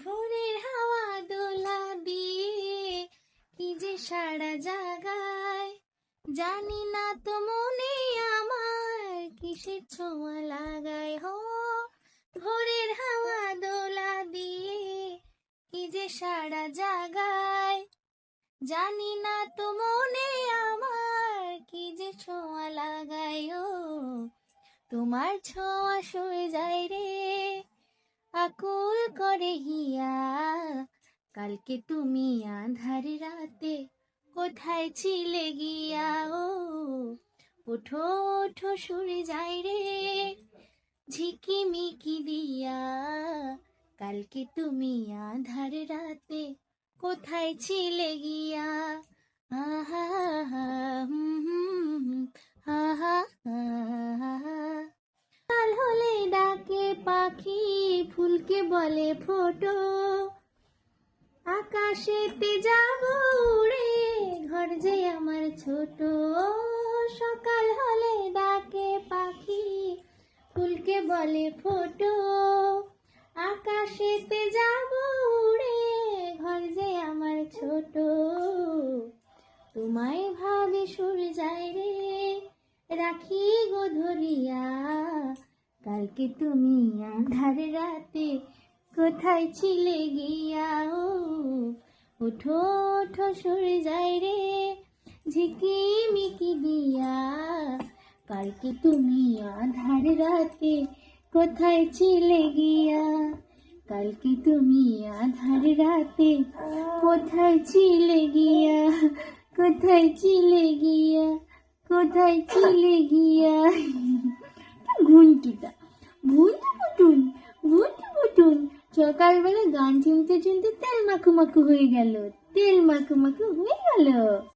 ভোরের হাওয়া দোলা দিয়ে কি যে সারা জাগায়, জানি না তো মনে আমার কিসের ছোঁয়া লাগায় হো। ভোরের হাওয়া দোলা দিয়ে কি যে সারা জাগায়, জানি না তো মনে আমার কি যে ছোঁয়া লাগায় ও। তোমার ছোঁয়া সয়ে যায় রে আকুল করে হিয়া, কালকে তুমি আঁধার রাতে কোথায় ছিলে গিয়া ও। ওঠো ওঠো সরে যায় রে ঝিকিমিকি দিয়া, কালকে তুমি আঁধার রাতে কোথায় ছিলে গিয়া। আহা হা আহা কাল হলে ডাকে পাখি ফুলকে বলে ফোটো, আকাশেতে যাব উড়ে ঘর যে আমার ছোট। সকাল হলে ডাকে পাখি ফুলকে বলে ফোটো, আকাশেতে যাব উড়ে ঘর যে আমার ছোট। তোমায় ভাবে সুর যায় রে রাখি গো ধরিয়া, কালকে তুমি আঁধার রাতে কোথায় ছিলে গিয়া ও। ওঠো ওঠো সরে যায় রে ঝিকিমিকি দিয়া, কালকে তুমি আঁধার রাতে কোথায় ছিলে গিয়া, কালকে তুমি আঁধার রাতে কোথায় ছিলে গিয়া, কোথায় ছিলে গিয়া, কোথায় ছিলে গিয়া। ঘুন্টিটা ঘুন্টি পুটুন ঘুন্টি পুটুন সকালবেলা গান শুনতে শুনতে তেল মাখু মাখু হয়ে গেল, তেল মাখু মাখু হয়ে গেল।